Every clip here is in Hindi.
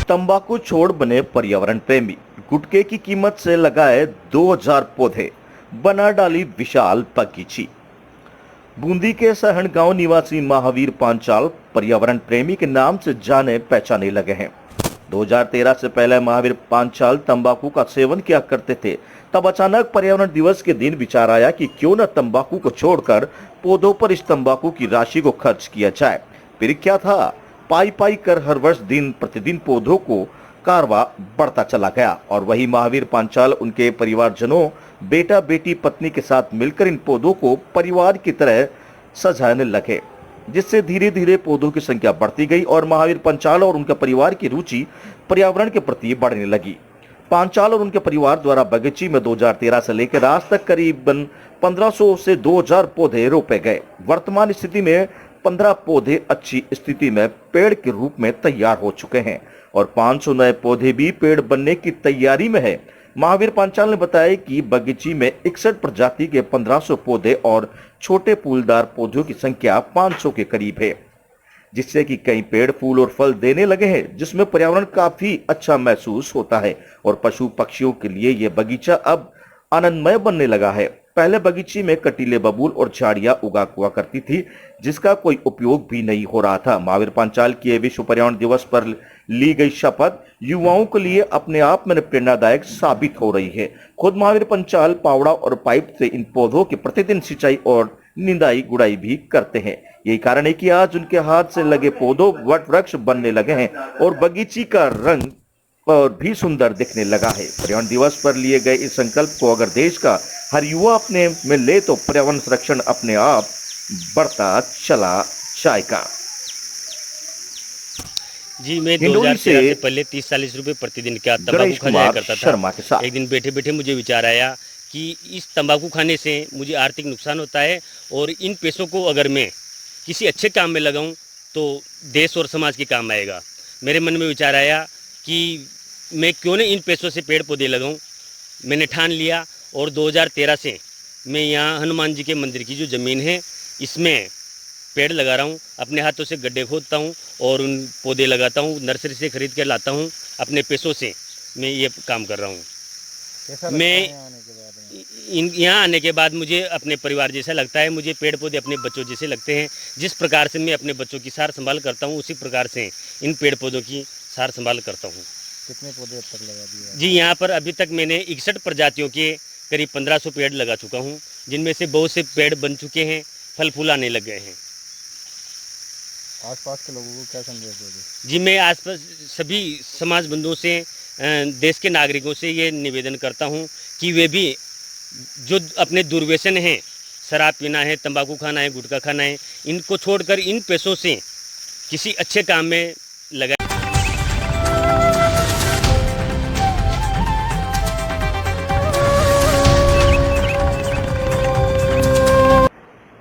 तंबाकू छोड़ बने पर्यावरण प्रेमी, गुटखे की कीमत से लगाए 2000 पौधे, बना डाली विशाल बगीची। बूंदी के सहन गांव निवासी महावीर पांचाल पर्यावरण प्रेमी के नाम से जाने पहचाने लगे हैं। 2013 से पहले महावीर पांचाल तंबाकू का सेवन किया करते थे। तब अचानक पर्यावरण दिवस के दिन विचार आया कि क्यों न तंबाकू को छोड़कर पौधों पर इस तंबाकू की राशि को खर्च किया जाए। फिर क्या था, पाई पाई कर हर वर्ष दिन प्रतिदिन पौधों को कारवा बढ़ता चला गया और वही महावीर पांचाल उनके परिवारजनों, बेटा बेटी पत्नी के साथ मिलकर इन पौधों को परिवार की तरह सजाने लगे, जिससे धीरे धीरे पौधों की संख्या बढ़ती गई और महावीर पांचाल और उनके परिवार की रुचि पर्यावरण के प्रति बढ़ने लगी। पांचाल और उनके परिवार द्वारा बगीची में 2013 से लेकर आज तक करीबन 1500 से 2000 पौधे रोपे गए। वर्तमान स्थिति में 15 पौधे अच्छी स्थिति में पेड़ के रूप में तैयार हो चुके हैं और 500 नए पौधे भी पेड़ बनने की तैयारी में है। महावीर पांचाल ने बताया कि बगीची में 61 प्रजाति के 1500 पौधे और छोटे फूलदार पौधों की संख्या 500 के करीब है, जिससे कि कई पेड़ फूल और फल देने लगे हैं, जिसमें पर्यावरण काफी अच्छा महसूस होता है और पशु पक्षियों के लिए यह बगीचा अब आनंदमय बनने लगा है। पहले बगीचे में कटीले बबूल और झाड़ियां उगा हुआ करती थी, जिसका कोई उपयोग भी नहीं हो रहा था। महावीर पांचाल की विश्व पर्यावरण दिवस पर ली गई शपथ युवाओं के लिए अपने आप में प्रेरणादायक साबित हो रही है। खुद महावीर पांचाल पावड़ा और पाइप से इन पौधों की प्रतिदिन सिंचाई और निंदाई गुड़ाई भी करते हैं। यही कारण है कि आज उनके हाथ से लगे पौधों वट वृक्ष बनने लगे हैं और बगीची का रंग और भी सुंदर दिखने लगा है। पर्यावरण दिवस पर लिए गए इस संकल्प को अगर देश का हर युवा अपने में ले तो पर्यावरण संरक्षण अपने आप बढ़ता चला जाएगा। जी, मैं 2013 से पहले 30-40 रुपए प्रतिदिन का तंबाकू खा जाया करता था। एक दिन बैठे बैठे मुझे विचार आया कि इस तंबाकू खाने से मुझे आर्थिक नुकसान होता है और इन पैसों को अगर मैं किसी अच्छे काम में लगाऊं तो देश और समाज के काम आएगा। मेरे मन में विचार आया कि मैं क्यों न इन पैसों से पेड़ पौधे लगाऊं। मैंने ठान लिया और 2013 से मैं यहाँ हनुमान जी के मंदिर की जो ज़मीन है इसमें पेड़ लगा रहा हूँ। अपने हाथों से गड्ढे खोदता हूँ और उन पौधे लगाता हूँ, नर्सरी से खरीद कर लाता हूँ। अपने पैसों से मैं ये काम कर रहा हूँ। मैं यहाँ आने के बाद मुझे अपने परिवार जैसा लगता है। मुझे पेड़ पौधे अपने बच्चों जैसे लगते हैं। जिस प्रकार से मैं अपने बच्चों की सार संभाल करता हूँ उसी प्रकार से इन पेड़ पौधों की सार संभाल करता हूँ। कितने पौधे अब तक लगा दिए? जी, यहाँ पर अभी तक मैंने 61 प्रजातियों के करीब 1500 पेड़ लगा चुका हूँ, जिनमें से बहुत से पेड़ बन चुके हैं, फल फूल आने लग गए हैं। आसपास के लोगों को क्या संदेश दोगे? जी, मैं आसपास सभी समाज बंधुओं से, देश के नागरिकों से ये निवेदन करता हूँ कि वे भी जो अपने दुर्व्यसन हैं, शराब पीना है, तंबाकू खाना है, गुटखा खाना है, इनको छोड़कर इन पैसों से किसी अच्छे काम में लगाए।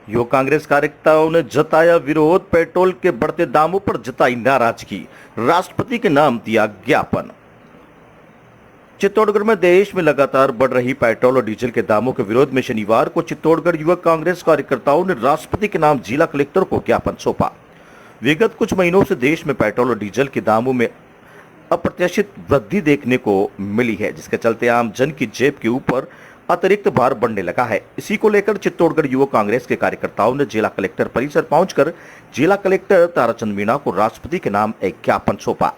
युवा कांग्रेस कार्यकर्ताओं ने जताया विरोध, पेट्रोल के बढ़ते दामों पर जताई नाराजगी, राष्ट्रपति के नाम दिया ज्ञापन। चित्तौड़गढ़ में देश में लगातार बढ़ रही पेट्रोल और डीजल के दामों के विरोध में शनिवार को चित्तौड़गढ़ युवा कांग्रेस कार्यकर्ताओं ने राष्ट्रपति के नाम जिला कलेक्टर को ज्ञापन सौंपा। विगत कुछ महीनों से देश में पेट्रोल और डीजल के दामों में अप्रत्याशित वृद्धि देखने को मिली है, जिसके चलते आम जन की जेब के ऊपर अतिरिक्त भार बढ़ने लगा है। इसी को लेकर चित्तौड़गढ़ युवा कांग्रेस के कार्यकर्ताओं ने जिला कलेक्टर परिसर पहुंचकर जिला कलेक्टर ताराचंद मीणा को राष्ट्रपति के नाम एक ज्ञापन सौंपा।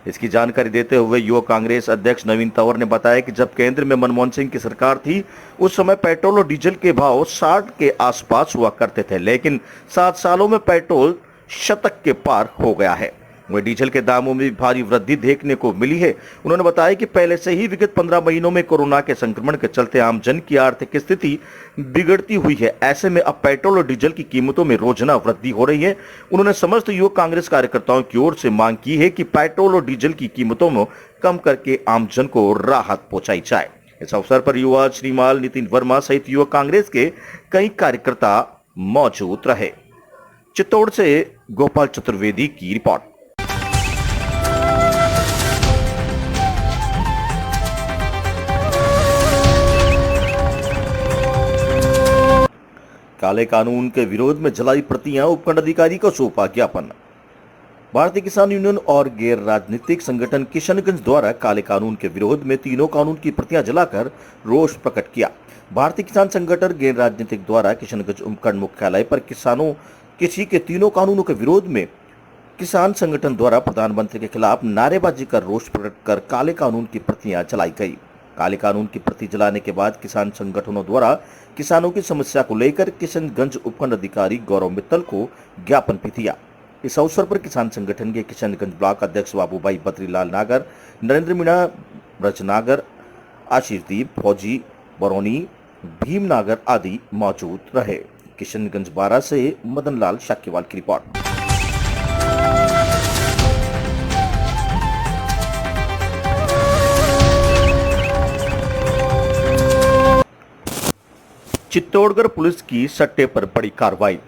इसकी जानकारी देते हुए युवा कांग्रेस अध्यक्ष नवीन तंवर ने बताया कि जब केंद्र में मनमोहन सिंह की सरकार थी उस समय पेट्रोल और डीजल के भाव 60 के आसपास हुआ करते थे, लेकिन 7 सालों में पेट्रोल शतक के पार हो गया है। वह डीजल के दामों में भी भारी वृद्धि देखने को मिली है। उन्होंने बताया कि पहले से ही विगत 15 महीनों में कोरोना के संक्रमण के चलते आम जन की आर्थिक स्थिति बिगड़ती हुई है। ऐसे में अब पेट्रोल और डीजल की कीमतों में रोजाना वृद्धि हो रही है। उन्होंने समस्त युवा कांग्रेस कार्यकर्ताओं की ओर से मांग की है कि पेट्रोल और डीजल की कीमतों में कम करके आम जन को राहत पहुंचाई जाए। इस अवसर पर युवा श्रीमाल नितिन वर्मा सहित युवा कांग्रेस के कई कार्यकर्ता मौजूद रहे। चित्तौड़ से गोपाल चतुर्वेदी की रिपोर्ट। काले कानून के विरोध में जलाई प्रतियां, उपखंड अधिकारी को सौंपा ज्ञापन। भारतीय किसान यूनियन और गैर राजनीतिक संगठन किशनगंज द्वारा काले कानून के विरोध में तीनों कानून की प्रतियां जलाकर रोष प्रकट किया। भारतीय किसान संगठन गैर राजनीतिक द्वारा किशनगंज उपखंड मुख्यालय पर किसानों कृषि के तीनों कानूनों के विरोध में किसान संगठन द्वारा प्रधानमंत्री के खिलाफ नारेबाजी कर रोष प्रकट कर काले कानून की प्रतियां जलाई गई। काले कानून की प्रति जलाने के बाद किसान संगठनों द्वारा किसानों की समस्या को लेकर किशनगंज उपखंड अधिकारी गौरव मित्तल को ज्ञापन भी दिया। इस अवसर पर किसान संगठन के किशनगंज ब्लॉक अध्यक्ष बाबूभाई बद्रीलाल नागर, नरेंद्र मीणा, ब्रज नागर, आशीष दीप, फौजी बरौनी, भीम नागर आदि मौजूद रहे। किशनगंज 12 से मदन लाल शाक्यवाल की रिपोर्ट। चित्तौड़गढ़ पुलिस की सट्टे पर बड़ी कार्रवाई।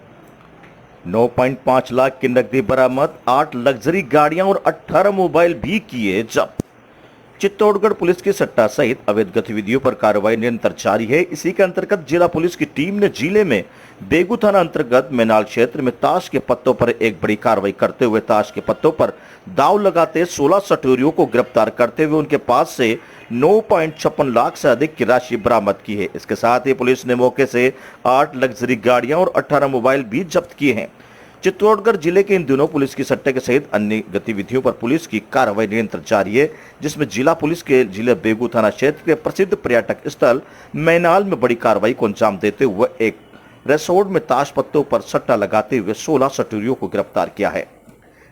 9.5 लाख की नकदी बरामद, 8 लग्जरी गाड़ियां और 18 मोबाइल भी किए जब्त। चित्तौड़गढ़ पुलिस की सट्टा सहित अवैध गतिविधियों पर कार्रवाई निरंतर जारी है। इसी के अंतर्गत जिला पुलिस की टीम ने जिले में बेगू थाना अंतर्गत मैनाल क्षेत्र में ताश के पत्तों पर एक बड़ी कार्रवाई करते हुए ताश के पत्तों पर दाव लगाते 16 सटोरियों को गिरफ्तार करते हुए उनके पास से 9.56 लाख से अधिक की राशि बरामद की है। इसके साथ ही पुलिस ने मौके से 8 लग्जरी गाड़ियां और 18 मोबाइल भी जब्त किए हैं। चित्तौड़गढ़ जिले के इन दिनों पुलिस की सट्टे के सहित अन्य गतिविधियों पर पुलिस की कार्रवाई निरंतर जारी है, जिसमें जिला पुलिस के जिले बेगू थाना क्षेत्र के प्रसिद्ध पर्यटक स्थल मैनाल में बड़ी कार्रवाई को अंजाम देते हुए एक रिसोर्ट में ताश पत्तों पर सट्टा लगाते हुए 16 सटोरियों को गिरफ्तार किया है।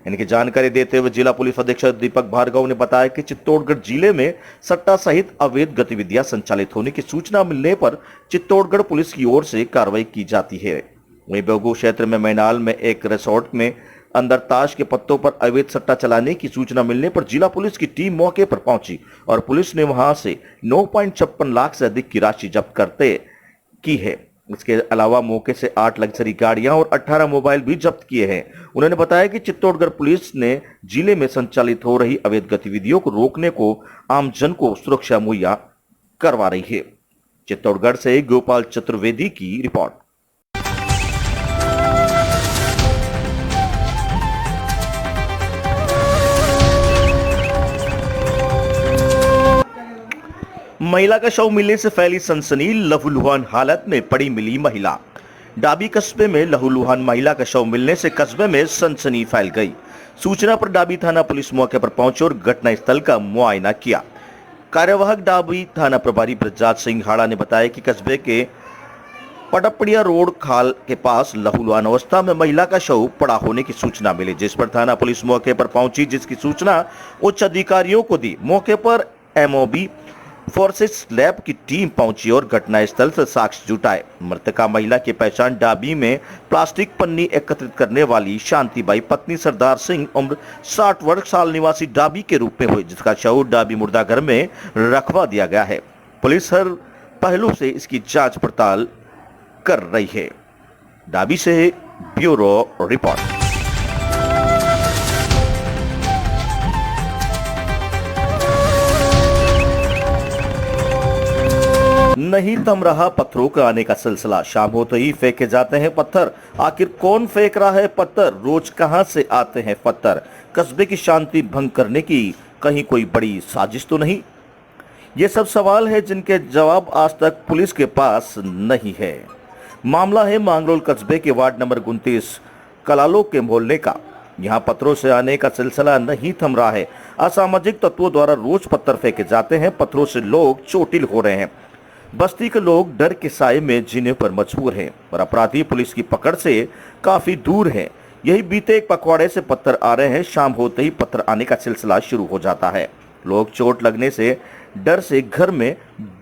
इनकी जानकारी देते हुए जिला पुलिस अधीक्षक दीपक भार्गव ने बताया कि चित्तौड़गढ़ जिले में सट्टा सहित अवैध गतिविधियां संचालित होने की सूचना मिलने पर चित्तौड़गढ़ पुलिस की ओर से कार्रवाई की जाती है। वहीं बेगू क्षेत्र में मैनाल में एक रिसोर्ट में अंदर ताश के पत्तों पर अवैध सट्टा चलाने की सूचना मिलने पर जिला पुलिस की टीम मौके पर पहुंची और पुलिस ने वहां से 9.56 लाख से अधिक की राशि जब्त करते की है। इसके अलावा मौके से 8 लग्जरी गाड़ियां और 18 मोबाइल भी जब्त किए हैं। उन्होंने बताया कि चित्तौड़गढ़ पुलिस ने जिले में संचालित हो रही अवैध गतिविधियों को रोकने को आमजन को सुरक्षा मुहैया करवा रही है। चित्तौड़गढ़ से गोपाल चतुर्वेदी की रिपोर्ट। महिला का शव मिलने से फैली सनसनी, लहूलुहान हालत में पड़ी मिली महिला। डाबी कस्बे में लहूलुहान महिला का शव मिलने से कस्बे में सनसनी फैल गई। सूचना पर डाबी थाना पुलिस मौके पर पहुंची और घटनास्थल का मुआयना किया। कार्यवाहक डाबी थाना प्रभारी ब्रजराज सिंह हाड़ा ने बताया कि कस्बे के पटपड़िया रोड खाल के पास लहूलुहान अवस्था में महिला का शव पड़ा होने की सूचना मिली, जिस पर थाना पुलिस मौके पर पहुंची, जिसकी सूचना उच्च अधिकारियों को दी। मौके पर एमओबी फोर्सेस लैब की टीम पहुंची और घटनास्थल से साक्ष्य जुटाए। मृतका महिला की पहचान डाबी में प्लास्टिक पन्नी एकत्रित करने वाली शांतिबाई पत्नी सरदार सिंह उम्र 60 वर्ष साल निवासी डाबी के रूप में हुई, जिसका शव डाबी मुर्दाघर में रखवा दिया गया है। पुलिस हर पहलू से इसकी जांच पड़ताल कर रही है। डाबी से ब्यूरो रिपोर्ट। नहीं थम रहा पत्थरों का आने का सिलसिला। शाम होते ही फेंके जाते हैं पत्थर। आखिर कौन फेंक रहा है पत्थर? रोज कहां से आते हैं पत्थर? कस्बे की शांति भंग करने की कहीं कोई बड़ी साजिश तो नहीं? ये सब सवाल है जिनके जवाब आज तक पुलिस के पास नहीं है। मामला है मांगरोल कस्बे के वार्ड नंबर 29 कलालो के मोहल्ले का। यहाँ पत्थरों से आने का सिलसिला नहीं थम रहा है। असामाजिक तत्वों द्वारा रोज पत्थर फेंके जाते हैं। पत्थरों से लोग चोटिल हो रहे हैं। बस्ती के लोग डर के साए में जीने पर मजबूर हैं और अपराधी पुलिस की पकड़ से काफी दूर हैं। यही बीते एक पखवाड़े से पत्थर आ रहे हैं। शाम होते ही पत्थर आने का सिलसिला शुरू हो जाता है। लोग चोट लगने से डर से घर में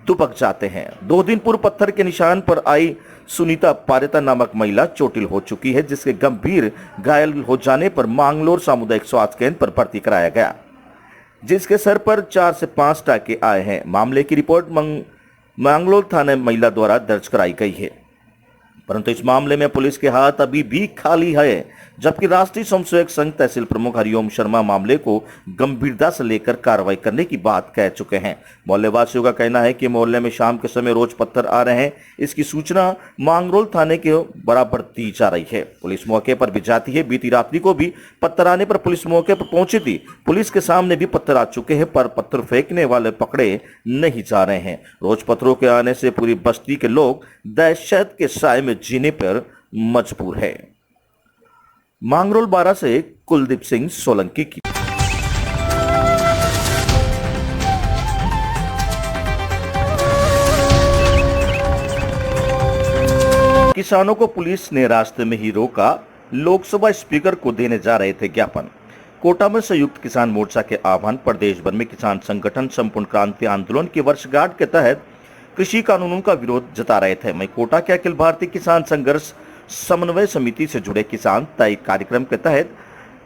दुबक जाते हैं। 2 दिन पूर्व पत्थर के निशान पर आई सुनीता पारेता नामक महिला चोटिल हो चुकी है, जिसके गंभीर घायल हो जाने पर मांगलोर सामुदायिक स्वास्थ्य केंद्र पर भर्ती कराया गया, जिसके सर पर 4 से 5 टाके आए हैं। मामले की रिपोर्ट मांगलोर थाने महिला द्वारा दर्ज कराई गई है, परंतु इस मामले में पुलिस के हाथ अभी भी खाली है। जबकि राष्ट्रीय स्वयंसेवक संघ तहसील प्रमुख हरिओम शर्मा मामले को गंभीरता से लेकर कार्रवाई करने की बात कह चुके हैं। मोहल्ले वासियों का कहना है कि मोहल्ले में शाम के समय रोज पत्थर आ रहे हैं। इसकी सूचना मांगरोल थाने के बराबर दी जा रही है। पुलिस मौके पर भी जाती है। बीती रात्रि को भी पत्थर आने पर पुलिस मौके पर पहुंची थी। पुलिस के सामने भी पत्थर आ चुके हैं, पर पत्थर फेंकने वाले पकड़े नहीं जा रहे हैं। रोज पत्थरों के आने से पूरी बस्ती के लोग दहशत के साए में जीने पर मजबूर है। मांगरोल 12 से कुलदीप सिंह सोलंकी की। किसानों को पुलिस ने रास्ते में ही रोका। लोकसभा स्पीकर को देने जा रहे थे ज्ञापन। कोटा में संयुक्त किसान मोर्चा के आह्वान पर देश भर में किसान संगठन संपूर्ण क्रांति आंदोलन की वर्षगांठ के तहत कृषि कानूनों का विरोध जता रहे थे। वहीं कोटा के अखिल भारतीय किसान संघर्ष समन्वय समिति से जुड़े किसान तय कार्यक्रम के तहत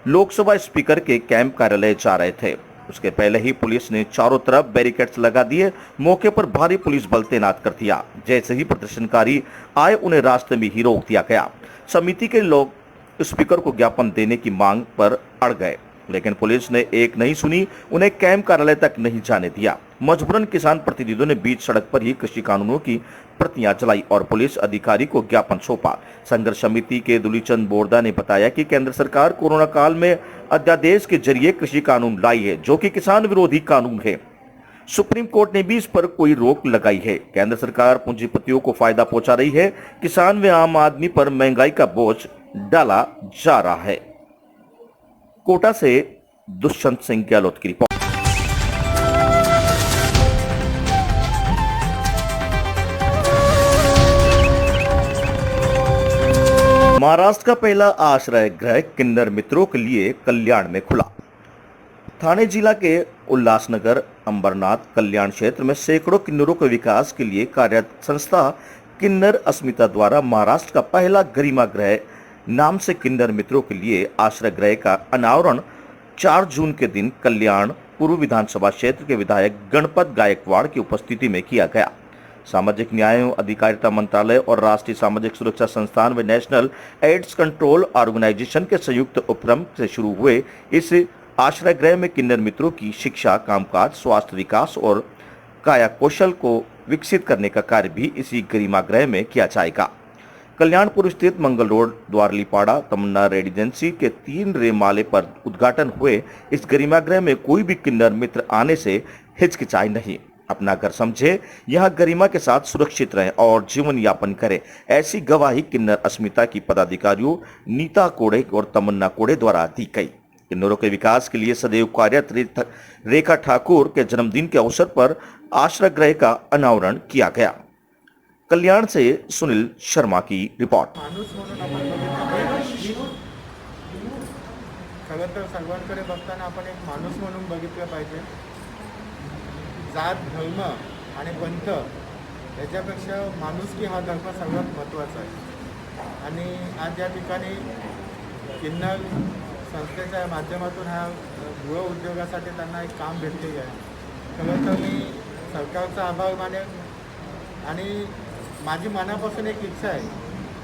लोकसभा स्पीकर के कैंप कार्यालय जा रहे थे। उसके पहले ही पुलिस ने चारों तरफ बैरिकेड्स लगा दिए। मौके पर भारी पुलिस बल तैनात कर दिया। जैसे ही प्रदर्शनकारी आए, उन्हें रास्ते में ही रोक दिया गया। समिति के लोग स्पीकर को ज्ञापन देने की मांग पर अड़ गए, लेकिन पुलिस ने एक नहीं सुनी, उन्हें कैंप कार्यालय तक नहीं जाने दिया। मजबूरन किसान प्रतिनिधियों ने बीच सड़क पर ही कृषि कानूनों की प्रतियां जलाई और पुलिस अधिकारी को ज्ञापन सौंपा। संघर्ष समिति के दुलीचंद बोरदा ने बताया कि केंद्र सरकार कोरोना काल में अध्यादेश के जरिए कृषि कानून लाई है, जो कि किसान विरोधी कानून है। सुप्रीम कोर्ट ने भी इस पर कोई रोक लगाई है। केंद्र सरकार पूंजीपतियों को फायदा पहुंचा रही है। किसान व आम आदमी पर महंगाई का बोझ डाला जा रहा है। कोटा से दुष्यंत सिंह गहलोत की रिपोर्ट। महाराष्ट्र का पहला आश्रय गृह किन्नर मित्रों के लिए कल्याण में खुला। थाने जिला के उल्लासनगर अंबरनाथ कल्याण क्षेत्र में सैकड़ों किन्नरों के विकास के लिए कार्यरत संस्था किन्नर अस्मिता द्वारा महाराष्ट्र का पहला गरिमा गृह नाम से किन्नर मित्रों के लिए आश्रय गृह का अनावरण 4 जून के दिन कल्याण पूर्व विधानसभा क्षेत्र के विधायक गणपत गायकवाड़ की उपस्थिति में किया गया। सामाजिक न्याय एवं अधिकारिता मंत्रालय और राष्ट्रीय सामाजिक सुरक्षा संस्थान व नेशनल एड्स कंट्रोल ऑर्गेनाइजेशन के संयुक्त उपक्रम से शुरू हुए इस आश्रय गृह में किन्नर मित्रों की शिक्षा, कामकाज, स्वास्थ्य विकास और काया कौशल को विकसित करने का कार्य भी इसी गरिमा गृह में किया जाएगा। कल्याणपुर स्थित मंगल रोड द्वारलीपाड़ा तमन्ना रेजिडेंसी के 3 रे माले पर उद्घाटन हुए इस गरिमा गृह में कोई भी किन्नर मित्र आने से हिचकिचाए नहीं, अपना घर समझे, यहाँ गरिमा के साथ सुरक्षित रहें और जीवन यापन करें। ऐसी गवाही किन्नर अस्मिता की पदाधिकारियों नीता कोड़े और तमन्ना कोड़े द्वारा दी गई। किन्नरों के विकास के लिए सदैव कार्यरत रेखा ठाकुर के जन्मदिन के अवसर पर आश्रय गृह का अनावरण किया गया। कल्याण से सुनील शर्मा की रिपोर्ट। खरं तर सर्वांकडे बघताना आपण एक माणूस म्हणून बघितलं पाहिजे। जात, धर्म आणि पंथ याच्यापेक्षा माणुसकी हा धर्म सगळ्यात महत्त्वाचा आहे। आणि आज या ठिकाणी किन्नर संस्थेच्या माध्यमातून हा गृह उद्योगासाठी त्यांना एक काम भेटलेलं आहे। खरं तर मी सरकारचा आभार मानेन आणि माझी मनापासून एक इच्छा आहे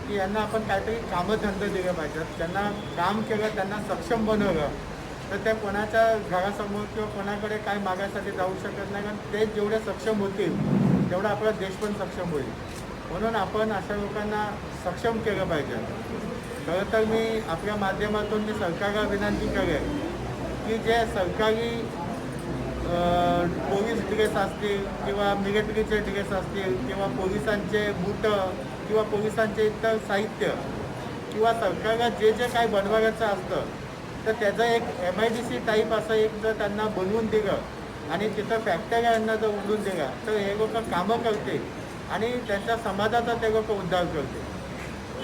की यांना आपण काहीतरी कामधंदे दिले पाहिजेत। त्यांना काम केलं, त्यांना सक्षम बनवलं तर त्या कोणाच्या घरासमोर किंवा कोणाकडे काय मागायसाठी जाऊ शकत नाही, कारण ते जेवढे सक्षम होतील तेवढा आपला देश पण सक्षम होईल। म्हणून आपण अशा लोकांना सक्षम केलं पाहिजे। खरं तर मी आपल्या माध्यमातून मी सरकारला विनंती करेन की जे सरकारी पोलीस ड्रेस असतील किंवा मिलिटरीचे ड्रेस असतील किंवा पोलिसांचे बूटं किंवा पोलिसांचे इतर साहित्य किंवा सरकारला जे जे काही बनवायचं असतं तर त्याचं एक MIDC टाईप असं एक जर त्यांना बनवून दिलं आणि तिथं फॅक्टऱ्यांना जर उडून दिला तर हे लोक कामं करतील आणि त्यांच्या समाजाचा ते लोक उद्धार करतील।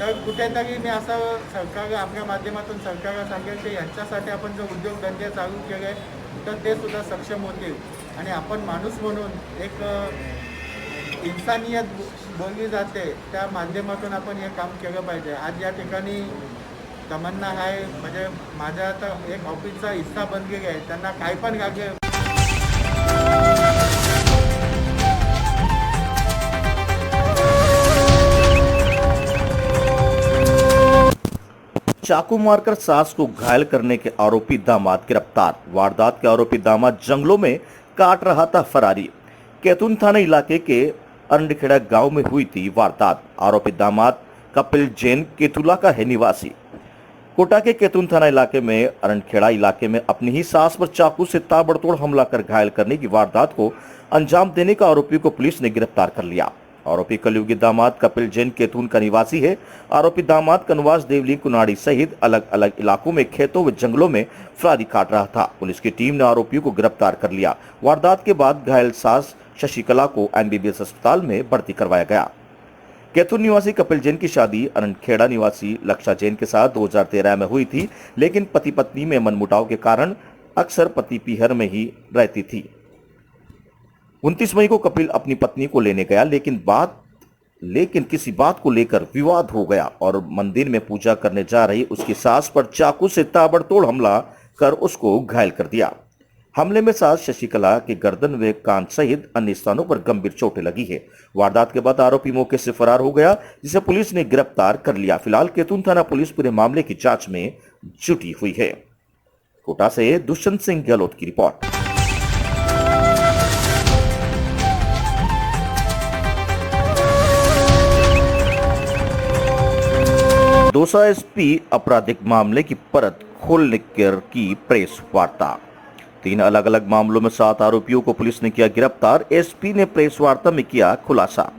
तर कुठेतरी मी असं सरकारला आपल्या माध्यमातून सरकारला सांगेल की यांच्यासाठी आपण जर उद्योगधंदे चालू केले तर ते सुद्धा सक्षम होतील आणि आपण माणूस म्हणून एक इन्सानियत बोलली जाते त्या माध्यमातून आपण हे काम केलं पाहिजे। आज या ठिकाणी तमन्ना आहे म्हणजे माझ्या आता एक ऑफिसचा हिस्सा बनलेला आहे, त्यांना काय पण लागेल चाकू मारकर सास को घायल करने के आरोपी दामाद गिरफ्तार। वारदात के आरोपी दामाद जंगलों में काट रहा था फरारी। कैथून थाना इलाके के अरंडखेड़ा गांव में हुई थी वारदात। आरोपी दामाद कपिल जैन केतुला का है निवासी। कोटा के कैथून थाना इलाके में अरंडखेड़ा इलाके में अपनी ही सास पर चाकू से ताबड़तोड़ हमला कर घायल करने की वारदात को अंजाम देने का आरोपी को पुलिस ने गिरफ्तार कर लिया। आरोपी कलयुगी दामाद कपिल जैन कैथून का निवासी है। आरोपी दामाद कनवास देवली कुनाड़ी सहित अलग अलग इलाकों में खेतों व जंगलों में फरारी काट रहा था। पुलिस की टीम ने आरोपियों को गिरफ्तार कर लिया। वारदात के बाद घायल सास शशिकला को एमबीबीएस अस्पताल में भर्ती करवाया गया। कैथून निवासी कपिल जैन की शादी अरंडखेड़ा निवासी लक्षा जैन के साथ 2013 में हुई थी, लेकिन पति पत्नी में मनमुटाव के कारण अक्सर पति पीहर में ही रहती थी। 29 मई को कपिल अपनी पत्नी को लेने गया, लेकिन किसी बात को लेकर विवाद हो गया और मंदिर में पूजा करने जा रही उसकी सास पर चाकू से ताबड़तोड़ हमला कर उसको घायल कर दिया। हमले में सास शशिकला के गर्दन व कान सहित अन्य स्थानों पर गंभीर चोटें लगी है। वारदात के बाद आरोपी मौके से फरार हो गया, जिसे पुलिस ने गिरफ्तार कर लिया। फिलहाल कैथून थाना पुलिस पूरे मामले की जांच में जुटी हुई है। कोटा से दुष्यंत सिंह गहलोत की रिपोर्ट। दौसा एसपी आपराधिक मामले की परत खोलने की प्रेस वार्ता। 3 अलग अलग मामलों में 7 आरोपियों को पुलिस ने किया गिरफ्तार। एसपी ने प्रेस वार्ता में किया खुलासा।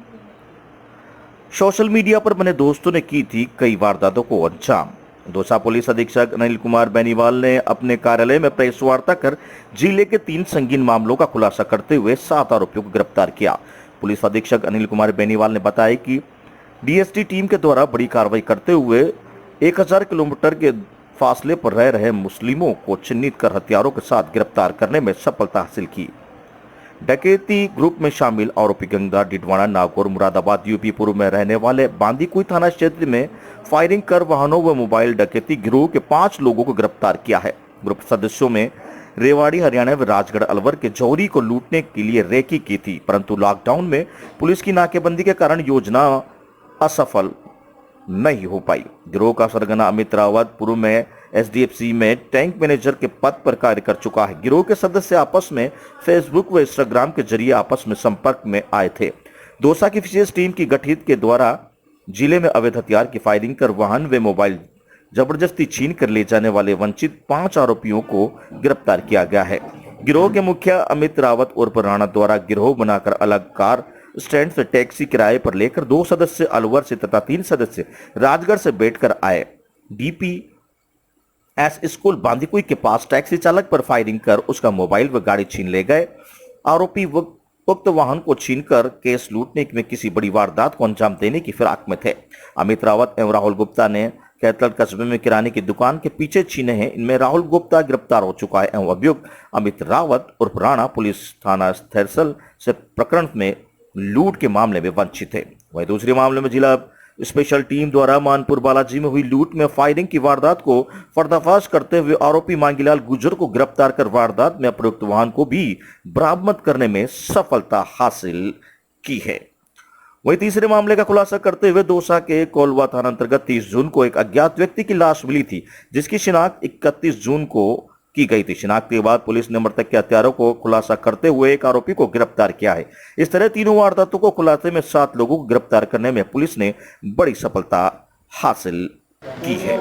सोशल मीडिया पर बने दोस्तों ने की थी कई वारदातों को अंजाम। दौसा पुलिस अधीक्षक अनिल कुमार बेनीवाल ने अपने कार्यालय में प्रेस वार्ता कर जिले के 3 संगीन मामलों का खुलासा करते हुए 7 आरोपियों को गिरफ्तार किया। पुलिस अधीक्षक अनिल कुमार बेनीवाल ने बताया कि डीएसटी टीम के द्वारा बड़ी कार्रवाई करते हुए 1000 किलोमीटर के फासले पर रह रहे मुस्लिमों को चिन्हित कर हथियारों के साथ गिरफ्तार करने में सफलता हासिल की। डकैती ग्रुप में शामिल आरोपी गंगा डिडवाना नागौर मुरादाबाद यूपी पूर्व में रहने वाले बांदीकुई थाना क्षेत्र में फायरिंग कर वाहनों व मोबाइल डकैती गिरोह के 5 लोगों को गिरफ्तार किया है। ग्रुप सदस्यों में रेवाड़ी हरियाणा व राजगढ़ अलवर के जौहरी को लूटने के लिए रेकी की थी, परंतु लॉकडाउन में पुलिस की नाकेबंदी के कारण योजना असफल नहीं हो पाई। गिरोह का सरगना अमित रावत पूर्व में एसडीएफसी में टैंक मैनेजर के पद पर कार्य कर चुका है। गिरोह के सदस्य आपस में फेसबुक व इंस्टाग्राम के जरिए आपस में संपर्क में आए थे। दौसा की विशेष टीम की गठित के द्वारा जिले में अवैध हथियार की फायरिंग कर वाहन व मोबाइल जबरदस्ती छीन कर ले जाने वाले वंचित 5 आरोपियों को गिरफ्तार किया गया है। गिरोह के मुखिया अमित रावत उर्फ राणा द्वारा गिरोह बनाकर अलग कार स्टैंड से टैक्सी किराए पर लेकर 2 सदस्य अलवर से तथा 3 सदस्य राजगढ़ से बैठकर आए। डीपीएस स्कूल बांदीकुई के पास टैक्सी चालक पर फायरिंग कर उसका मोबाइल व गाड़ी छीन ले गए। आरोपी उक्त वाहन को छीनकर केस लूटने में किसी बड़ी वारदात को अंजाम देने की फिराक में थे। अमित रावत एवं राहुल गुप्ता ने कैथल कस्बे में किराने की दुकान के पीछे छीने हैं। इनमें राहुल गुप्ता गिरफ्तार हो चुका है एवं अभियुक्त अमित रावत उर्फ राणा पुलिस थाना थेरसल से प्रकरण में लूट के मामले में वंचित है। वहीं दूसरे मामले में जिला स्पेशल टीम द्वारा मानपुर बालाजी में हुई लूट में फायरिंग की वारदात को पर्दाफाश करते हुए आरोपी मांगीलाल गुर्जर को गिरफ्तार कर वारदात में प्रयुक्त वाहन को भी बरामद करने में सफलता हासिल की है। वहीं तीसरे मामले का खुलासा करते हुए दौसा के कोलवा थाना अंतर्गत 30 जून को एक अज्ञात व्यक्ति की लाश मिली थी, जिसकी शिनाख्त 31 जून को की गई थी। शिनाख्त के बाद पुलिस ने मृतक के हत्यारों को खुलासा करते हुए एक आरोपी को गिरफ्तार किया है। इस तरह तीनों वारदातों को खुलासे में 7 लोगों को गिरफ्तार करने में पुलिस ने बड़ी सफलता हासिल की है।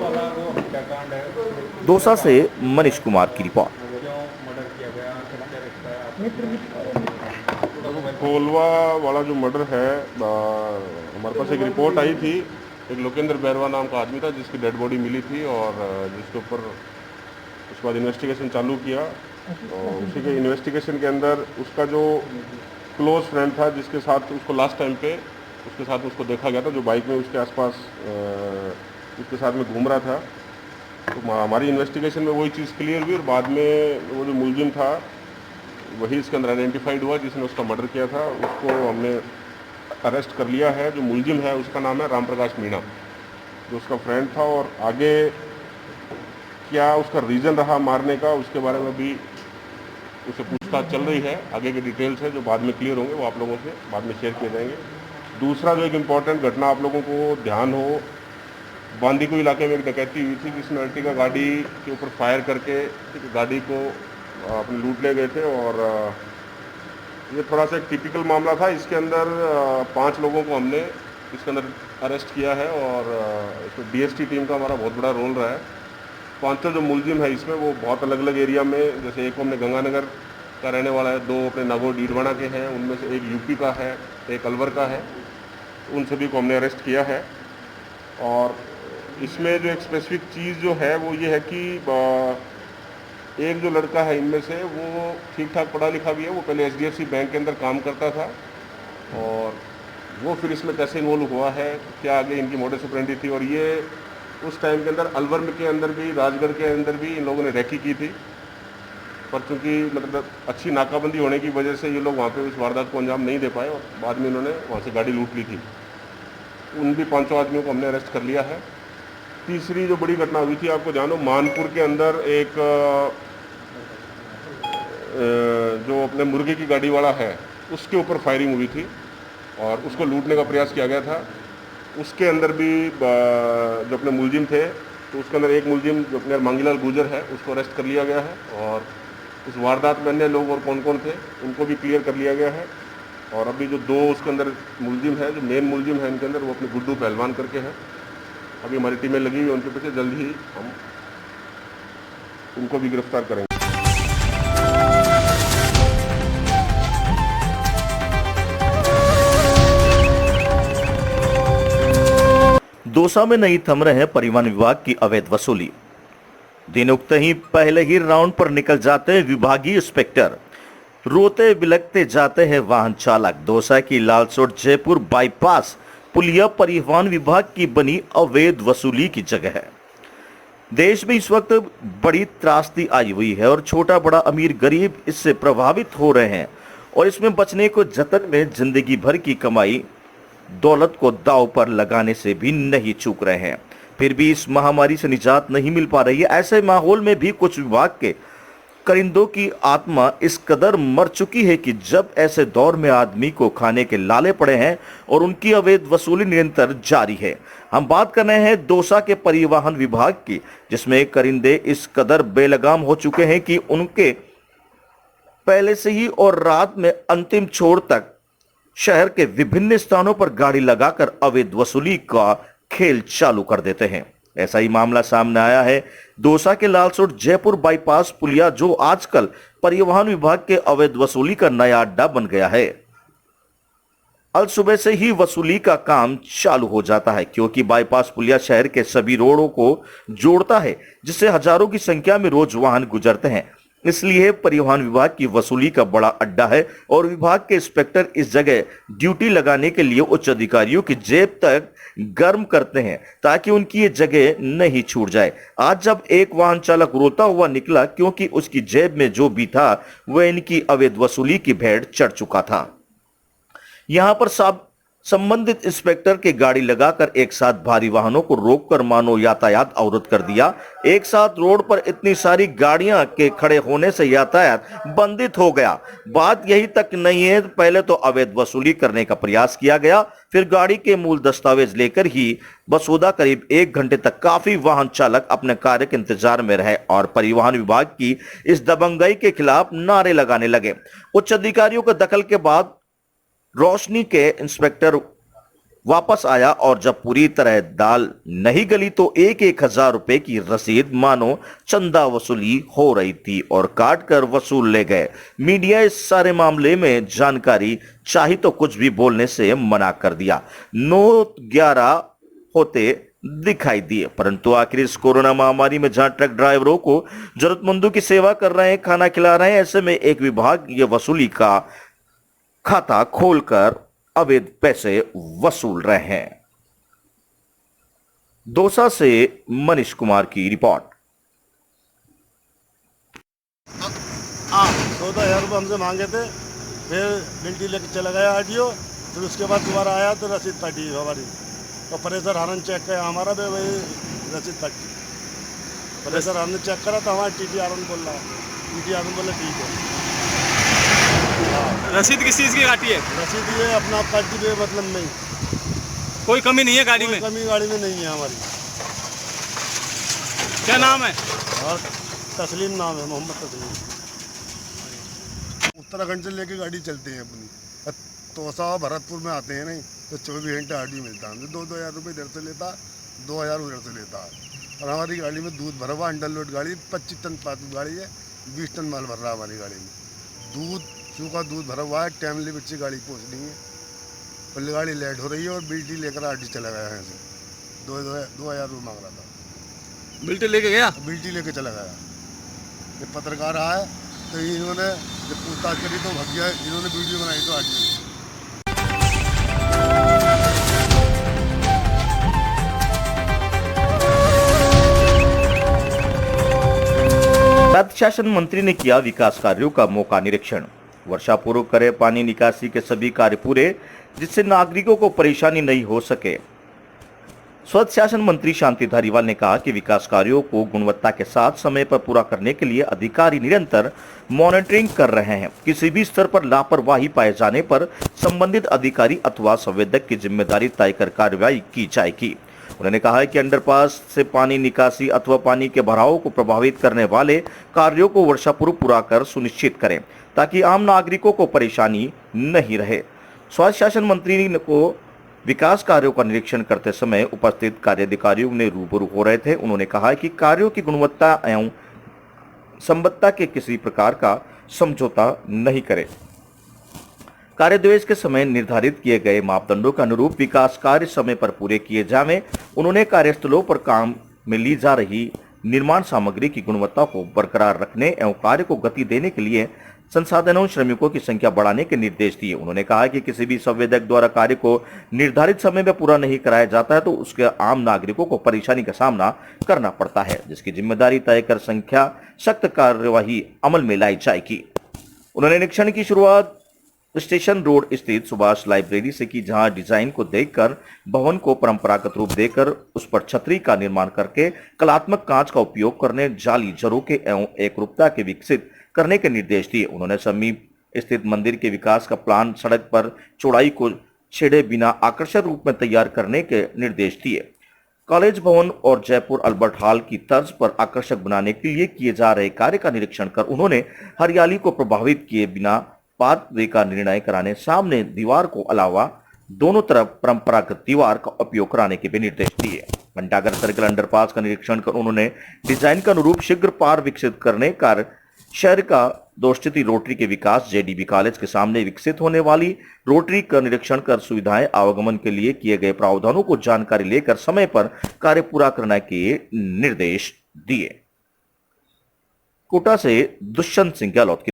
दौसा से मनीष कुमार की रिपोर्ट। कोलवा वाला जो मर्डर है, हमारे पास एक रिपोर्ट आई थी। एक लोकेंद्र बैरवा नाम का आदमी था जिसकी डेड बॉडी मिली थी और जिसके ऊपर उसके बाद इन्वेस्टिगेशन चालू किया। और उसी के इन्वेस्टिगेशन के अंदर उसका जो क्लोज फ्रेंड था जिसके साथ उसको लास्ट टाइम पे उसके साथ उसको देखा गया था, जो बाइक में उसके आसपास उसके साथ में घूम रहा था, तो हमारी इन्वेस्टिगेशन में वही चीज़ क्लियर हुई और बाद में वो जो मुलजिम था वही इसके अंदर आइडेंटिफाइड हुआ जिसने उसका मर्डर किया था। उसको हमने अरेस्ट कर लिया है। जो मुलजिम है उसका नाम है राम प्रकाश मीणा, जो उसका फ्रेंड था। और आगे क्या उसका रीज़न रहा मारने का, उसके बारे में भी उसे पूछताछ चल रही है। आगे के डिटेल्स है जो बाद में क्लियर होंगे, वो आप लोगों से बाद में शेयर किए जाएंगे। दूसरा जो एक इम्पॉर्टेंट घटना आप लोगों को ध्यान हो बांदीकुई इलाके में एक डकैती हुई थी जिसमें अर्टिगा गाड़ी के ऊपर फायर करके गाड़ी को अपनी लूट ले गए थे। और ये थोड़ा सा एक टिपिकल मामला था। इसके अंदर 5 लोगों को हमने इसके अंदर अरेस्ट किया है और इसमें डीएसटी टीम का हमारा बहुत बड़ा रोल रहा है। 5 जो मुलजिम है इसमें वो बहुत अलग अलग एरिया में, जैसे एक हमने गंगानगर का रहने वाला है, 2 अपने नागौर डीडवाना के हैं, उनमें से एक यूपी का है, एक अलवर का है। उन सभी को हमने अरेस्ट किया है। और इसमें जो एक स्पेसिफिक चीज़ जो है वो ये है कि एक जो लड़का है इनमें से वो ठीक ठाक पढ़ा लिखा भी है। वो पहले HDFC बैंक के अंदर काम करता था और वो फिर इसमें कैसे इन्वॉल्व हुआ है, क्या आगे इनकी मोडस ऑपरेंडी थी। और ये उस टाइम के अंदर अलवर के अंदर भी, राजगढ़ के अंदर भी इन लोगों ने रैकी की थी, पर चूँकि मतलब अच्छी नाकाबंदी होने की वजह से ये लोग वहाँ पे उस वारदात को अंजाम नहीं दे पाए और बाद में इन्होंने वहाँ से गाड़ी लूट ली थी। उन भी 5 आदमियों को हमने अरेस्ट कर लिया है। तीसरी जो बड़ी घटना हुई थी, आपको जानो, मानपुर के अंदर एक जो अपने मुर्गे की गाड़ी वाला है उसके ऊपर फायरिंग हुई थी और उसको लूटने का प्रयास किया गया था। उसके अंदर भी जो अपने मुलजिम थे, तो उसके अंदर एक मुलजिम जो अपने मांगीलाल गुजर है उसको अरेस्ट कर लिया गया है और उस वारदात में अन्य लोग और कौन कौन थे उनको भी क्लियर कर लिया गया है। और अभी जो 2 उसके अंदर मुलजिम है, जो मेन मुलजिम है इनके अंदर, वो अपने गुड्डू पहलवान करके है। अभी हमारी टीमें लगी हुई है उनके पीछे, जल्द ही हम उनको भी गिरफ्तार करेंगे। दौसा में नहीं थम रहे परिवहन विभाग की अवैध वसूली। दिन उगते ही पहले ही राउंड पर निकल जाते हैं विभागीय इंस्पेक्टर, रोते बिलखते जाते हैं वाहन चालक। दौसा की लालसोट जयपुर बाईपास पुलिया परिवहन विभाग की बनी अवैध वसूली की जगह है। देश में इस वक्त बड़ी त्रासदी आई हुई है और छोटा बड़ा अमीर गरीब इससे प्रभावित हो रहे हैं और इसमें बचने को जतन में जिंदगी भर की कमाई दौलत को दांव पर लगाने से भी नहीं चूक रहे हैं। फिर भी इस महामारी से निजात नहीं मिल पा रही है। ऐसे माहौल में भी कुछ विभाग के परिंदों की आत्मा इस कदर मर चुकी है कि जब ऐसे दौर में आदमी को खाने के लाले पड़े हैं और उनकी अवैध वसूली निरंतर जारी है। हम बात कर रहे हैं दौसा के परिवहन विभाग की, जिसमें परिंदे इस कदर बेलगाम हो चुके हैं कि उनके पहले से ही और रात में अंतिम छोर तक शहर के विभिन्न स्थानों पर गाड़ी लगाकर अवैध वसूली का खेल चालू कर देते हैं। ऐसा ही मामला सामने आया है दौसा के लालसोट जयपुर बाईपास पुलिया, जो आजकल परिवहन विभाग के अवैध वसूली का नया अड्डा बन गया है। अल सुबह से ही वसूली का काम चालू हो जाता है, क्योंकि बाईपास पुलिया शहर के सभी रोडों को जोड़ता है, जिससे हजारों की संख्या में रोज वाहन गुजरते हैं। इसलिए परिवहन विभाग की वसूली का बड़ा अड्डा है और विभाग के इंस्पेक्टर इस जगह ड्यूटी लगाने के लिए उच्च अधिकारियों की जेब तक गर्म करते हैं ताकि उनकी ये जगह नहीं छूट जाए। आज जब एक वाहन चालक रोता हुआ निकला क्योंकि उसकी जेब में जो भी था वह इनकी अवैध वसूली की भेड़ चढ़ चुका था। यहां पर संबंधित इंस्पेक्टर की गाड़ी लगाकर एक साथ भारी वाहनों को रोककर मानो यातायात अवरुद्ध कर दिया। एक साथ रोड पर इतनी सारी गाड़ियां के खड़े होने से यातायात बंदित हो गया। बात यही तक नहीं है, पहले तो अवैध वसूली करने का प्रयास किया गया, फिर गाड़ी के मूल दस्तावेज लेकर ही बसोदा करीब 1 घंटे तक काफी वाहन चालक अपने कार्य के इंतजार में रहे और परिवहन विभाग की इस दबंगई के खिलाफ नारे लगाने लगे। उच्च अधिकारियों के दखल के बाद रोशनी के इंस्पेक्टर वापस आया और जब पूरी तरह दाल नहीं गली तो 1,000 रुपए की रसीद मानो चंदा वसूली हो रही थी और काट कर वसूल ले गए। मीडिया इस सारे मामले में जानकारी चाही तो कुछ भी बोलने से मना कर दिया। 9-11 होते दिखाई दिए, परंतु आखिर इस कोरोना महामारी में जहां ट्रक ड्राइवरों को जरूरतमंदों की सेवा कर रहे हैं, खाना खिला रहे हैं, ऐसे में एक विभाग ये वसूली का खाता खोलकर अवैध पैसे वसूल रहे हैं। दौसा से मनीष कुमार की रिपोर्ट। 14,000 रुपये हमसे मांगे थे, फिर बिल्टी लेके चला गया आरटीओ, फिर उसके बाद दोबारा आया तो रसीद फटी हमारी और प्रेशर हारन चेक किया हमारा भी वही रसीद फटी। प्रेशर हारन चेक करा तो हमारा टीटी आरन बोल रहा, टीटी आरन बोले ठीक है। रसीद किस चीज़ की काटी है? रसीद ये अपना काटी पे मतलब नहीं, कोई कमी नहीं है गाड़ी में? कमी गाड़ी में नहीं है हमारी। क्या नाम है? और तस्लीम नाम है, मोहम्मद तस्लीम। उत्तराखंड से लेके गाड़ी चलती है अपनी, तोसा और भरतपुर में आते हैं नहीं तो 24 घंटे आरटीओ मिलता है। हमें 2-2 हज़ार रुपये इधर से लेता, 2 हज़ार उधर से लेता है। और हमारी गाड़ी में दूध भरा हुआ, अंडर लोड गाड़ी, 25 टन पात गाड़ी है, 20 टन माल भर रहा है हमारी गाड़ी में। दूध, सूखा दूध भरा हुआ है, टाइम लिमिट से गाड़ी पहुँचनी है। पहले गाड़ी लेट हो रही है और बिल्टी लेकर आरटीओ चला गया है। 2 हज़ार रुपये मांग रहा था। बिल्टी लेके गया? बिल्टी लेके चला गया। ये पत्रकार आया तो इन्होंने जब पूछताछ करी तो भाग गया, इन्होंने वीडियो बनाई तो आरटीओ। राज्य शासन मंत्री ने किया विकास कार्यों का मौका निरीक्षण। वर्षा पूर्व करे पानी निकासी के सभी कार्य पूरे, जिससे नागरिकों को परेशानी नहीं हो सके। स्वच्छ शासन मंत्री शांति धारीवाल ने कहा कि विकास कार्यों को गुणवत्ता के साथ समय पर पूरा करने के लिए अधिकारी निरंतर मॉनिटरिंग कर रहे हैं। किसी भी स्तर पर लापरवाही पाए जाने पर संबंधित अधिकारी अथवा संवेदक की जिम्मेदारी तय कर कार्रवाई की जाएगी। उन्होंने कहा कि अंडरपास से पानी निकासी अथवा पानी के भराव को प्रभावित करने वाले कार्यों को वर्षा पूर्व पूरा कर सुनिश्चित करें, ताकि आम नागरिकों को परेशानी नहीं रहे। स्वच्छ शासन मंत्री को विकास कार्यों का निरीक्षण करते समय उपस्थित कार्याधिकारियों ने रूबरू हो रहे थे। उन्होंने कहा कि कार्यों की गुणवत्ता एवं संबद्धता के किसी प्रकार का समझौता नहीं करें। कार्य दिवस के समय निर्धारित किए गए मापदंडों के अनुरूप विकास कार्य समय पर पूरे किए जाएं। उन्होंने कार्यस्थलों पर काम में ली जा रही निर्माण सामग्री की गुणवत्ता को बरकरार रखने एवं कार्य को गति देने के लिए संसाधनों श्रमिकों की संख्या बढ़ाने के निर्देश दिए। उन्होंने कहा कि किसी भी संवेदक द्वारा कार्य को निर्धारित समय में पूरा नहीं कराया जाता है तो उसके आम नागरिकों को परेशानी का सामना करना पड़ता है, जिसकी जिम्मेदारी तय कर संख्या सख्त कार्यवाही अमल में लाई जाएगी। उन्होंने निरीक्षण की शुरुआत स्टेशन रोड स्थित सुभाष लाइब्रेरी से की, जहां डिजाइन को देखकर भवन को परंपरागत रूप देकर उस पर छतरी का निर्माण करके कलात्मक कांच का उपयोग करने, जाली झरोके एवं एकरूपता के विकसित करने के निर्देश दिए। उन्होंने समीप स्थित मंदिर के विकास का प्लान सड़क पर चौड़ाई को छेड़े बिना आकर्षक रूप में तैयार करने के निर्देश दिए। कॉलेज भवन और जयपुर अल्बर्ट हॉल की तर्ज पर आकर्षक बनाने के लिए किए जा रहे कार्य का निरीक्षण कर उन्होंने हरियाली को प्रभावित किए बिना पाथ वे का निर्णय कराने, सामने दीवार को अलावा दोनों तरफ परंपरागत दीवार का उपयोग कराने के भी निर्देश दिए। घंटाघर सर्कल अंडरपास का निरीक्षण कर उन्होंने डिजाइन के अनुरूप शीघ्र पार विकसित करने का शहर का 2 स्थिति रोटरी के विकास, जेडीबी कॉलेज के सामने विकसित होने वाली रोटरी का निरीक्षण कर सुविधाएं आवागमन के लिए किए गए प्रावधानों को जानकारी लेकर समय पर कार्य पूरा करने के निर्देश दिए। कोटा से दुष्यंत सिंह गहलोत की